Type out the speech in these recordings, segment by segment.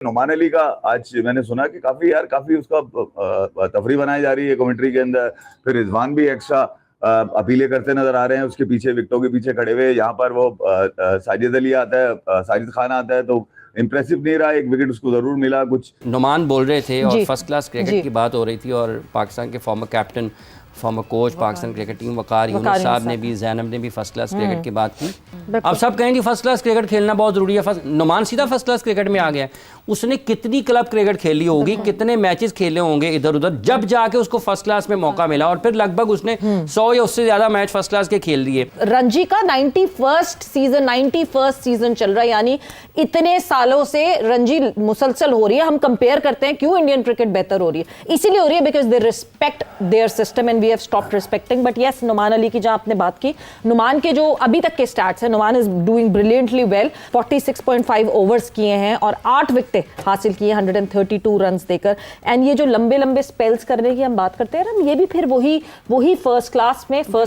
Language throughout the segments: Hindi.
नुमान अली का आज मैंने सुना कि काफी उसका तफरी बनाई जा रही है कमेंट्री के अंदर। फिर रिजवान भी एक्स्ट्रा अपीलें करते नजर आ रहे हैं, उसके पीछे विकेटों के पीछे खड़े हुए। यहाँ पर वो साजिद अली आता है, साजिद खान आता है, तो इम्प्रेसिव नहीं रहा। एक विकेट उसको जरूर मिला कुछ। नुमान बोल रहे थे और फर्स्ट क्लास क्रिकेट की बात हो रही थी, और पाकिस्तान के former captain, former coach Pakistan cricket team Waqar Younis साहब ने भी, जैनब ने भी फर्स्ट क्लास क्रिकेट की बात की। अब सब कहें कि फर्स्ट क्लास क्रिकेट खेलना बहुत ज़रूरी है। नुमान सीधा फर्स्ट क्लास क्रिकेट में आ गया। उसने कितनी क्लब क्रिकेट खेली होगी, कितने मैचेस खेले होंगे इधर उधर, जब जाके उसको फर्स्ट क्लास में मौका मिला, और फिर लगभग उसने 100 या उससे ज़्यादा मैच फर्स्ट क्लास के खेल दिए। रणजी का 91st सीजन चल रहा है, यानी इतने सालों से रणजी मुसलसल हो रही है। हम कंपेयर करते हैं क्यों इंडियन क्रिकेट बेहतर हो रही है, इसीलिए हो रही है because they respect their system and we have stopped respecting. But yes, Nauman Ali की जहां आपने बात की, नुमान के जो अभी तक के स्टैट्स हैं, Nauman is doing brilliantly well. 46.5 overs किए हैं और 8 विकेटें हासिल की हैं 132 रन्स देकर। एंड ये जो लंबे लंबे स्पेल्स करने की हम बात करते हैं ना, ये भी फिर वही फर्स्ट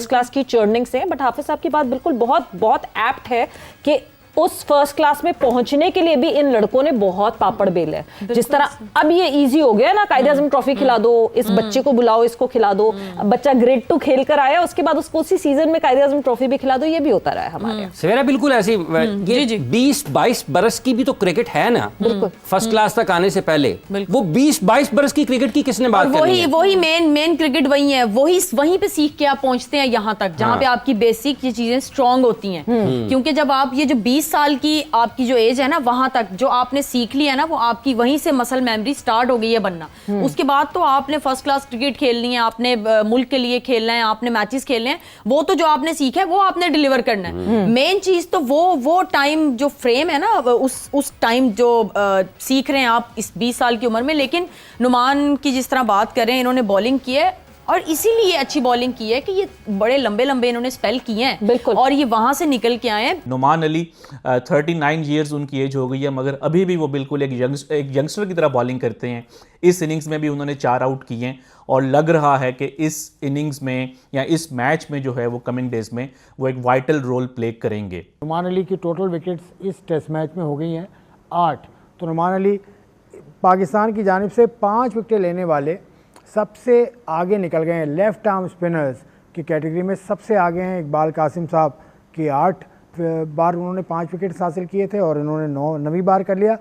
क्लास की चर्निंग से। बट हाफिज साहब की बात बिल्कुल बहुत एप्ट है कि उस फर्स्ट क्लास में पहुंचने के लिए भी इन लड़कों ने बहुत पापड़ बेले हैं। जिस तरह अब ये इजी हो गया ना, कायदे आजम ट्रॉफी खिला दो, इस बच्चे को बुलाओ, इसको खिला दो। बच्चा ग्रेड 2 खेल कर आया, उसके बाद उसको उसी सीजन में कायदे आजम ट्रॉफी भी खिला दो। ये भी होता रहा है हमारे। सवेरा बिल्कुल ऐसी 20-22 बरस की भी तो क्रिकेट है ना, फर्स्ट क्लास तक आने से पहले। वो 20-22 बरस की क्रिकेट की किसने बात करनी है? वही मेन क्रिकेट वही है, वहीं पे सीख के आप पहुंचते हैं यहाँ तक, जहाँ पे आपकी बेसिक ये चीजें स्ट्रांग होती हैं। क्योंकि जब आप ये जो 20 साल की आपकी जो एज है ना, वहां तक जो आपने सीख लिया ना, वो आपकी वहीं से मसल मेमोरी स्टार्ट हो गई है बनना। उसके बाद तो आपने फर्स्ट क्लास क्रिकेट खेलनी है, आपने मुल्क के लिए खेलना है, आपने मैचेस खेलने हैं। वो तो जो आपने सीखा है वो आपने डिलीवर करना है। मेन चीज तो वो टाइम जो फ्रेम है ना, उस टाइम जो सीख रहे हैं आप इस 20 साल की उम्र में। लेकिन नुमान की जिस तरह बात कर रहे हैं, इन्होंने बॉलिंग की है और इसीलिए अच्छी बॉलिंग की है कि ये बड़े लंबे इन्होंने स्पेल किए हैं, बिल्कुल, और ये वहां से निकल के आए हैं। नुमान अली 39 ईयर्स उनकी एज हो गई है, मगर अभी भी वो बिल्कुल एक यंगस्टर की तरह बॉलिंग करते हैं। इस इनिंग्स में भी उन्होंने 4 आउट किए हैं और लग रहा है कि इस इनिंग्स में या इस मैच में जो है वो कमिंग डेज में वो एक वाइटल रोल प्ले करेंगे। नुमान अली की टोटल विकेट्स इस टेस्ट मैच में हो गई हैं 8। तो नुमान अली पाकिस्तान की जानिब से 5 विकेटें लेने वाले सबसे आगे निकल गए हैं। लेफ्ट आर्म स्पिनर्स की कैटेगरी में सबसे आगे हैं इकबाल कासिम साहब की 8 बार उन्होंने 5 विकेट हासिल किए थे और इन्होंने 9वीं बार कर लिया।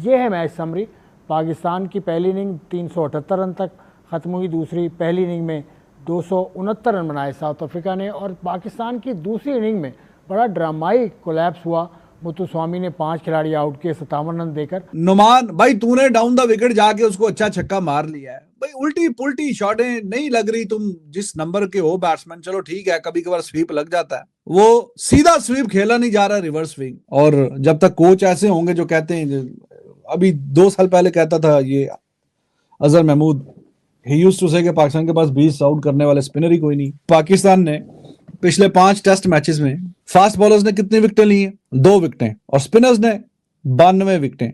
ये है मैच समरी। पाकिस्तान की पहली इनिंग 378 रन तक ख़त्म हुई, दूसरी पहली इनिंग में 269 रन बनाए साउथ अफ्रीका ने, और पाकिस्तान की दूसरी इनिंग में बड़ा ड्रामाई कोलैप्स हुआ। मुत्तुस्वामी ने 5 खिलाड़ी आउट किए 57 रन देकर। नुमान भाई, तूने डाउन द विकेट जाके उसको अच्छा छक्का मार लिया है भाई। उल्टी पुल्टी शॉटें नहीं लग रही, तुम जिस नंबर के हो बैट्समैन, चलो ठीक है कभी कभार स्वीप लग जाता है, वो सीधा स्वीप खेला नहीं जा रहा, रिवर्स स्विंग। और जब तक कोच ऐसे होंगे जो कहते हैं, अभी 2 साल पहले कहता था ये Azhar Mahmood, he used to say कि पाकिस्तान के पास 20 आउट करने वाले स्पिनर ही कोई नहीं। पाकिस्तान ने पिछले 5 टेस्ट मैचेस में फास्ट बॉलर्स ने कितनी विकेटें ली हैं? 2 विकेटें, और स्पिनर्स ने 92 विकेटें,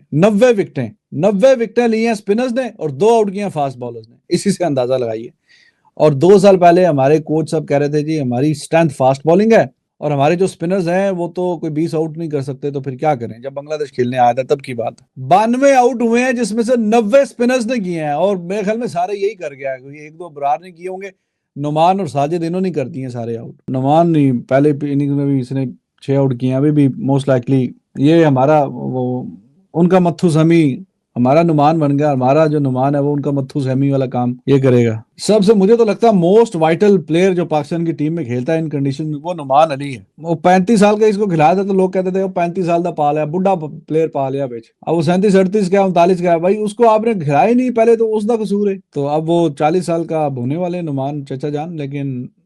90 विकेटें ली हैं स्पिनर्स ने और 2 आउट किए हैं फास्ट बॉलर्स ने। इसी से अंदाजा लगाइए। और 2 साल पहले हमारे कोच सब कह रहे थे जी हमारी स्ट्रेंथ फास्ट बॉलिंग है और हमारे जो स्पिनर्स हैं वो तो कोई 20 आउट नहीं कर सकते, तो फिर क्या करें। जब बांग्लादेश खेलने आया था तब की बात। 92 आउट हुए हैं जिसमें से 90 स्पिनर्स ने किए हैं, और मेरे ख्याल में सारे यही कर गया है। 1-2 बरार ने किए होंगे, नुमान और साजिद इन्होंने कर दिए सारे आउट। नुमान नहीं, पहले इनिंग्स में भी इसने 6 आउट किए हैं। अभी भी मोस्ट लाइकली ये हमारा वो उनका मत्थू समी हमारा नुमान बन गया। हमारा जो नुमान है वो उनका मत्थू सहमी वाला काम ये करेगा। सबसे मुझे तो लगता है मोस्ट वाइटल प्लेयर जो पाकिस्तान की टीम में खेलता है इन कंडीशन में, वो नुमान अली है। वो 35 साल का इसको खिलाया था तो लोग कहते थे वो 35 साल का पाल है, बुढ़ा प्लेयर पा लिया बेच। अब वो 37-38 का 39 का है भाई, उसको आपने खिलाया ही नहीं पहले, तो उसका कसूर है। तो अब वो 40 साल का अब होने वाले नुमान चचा जान, लेकिन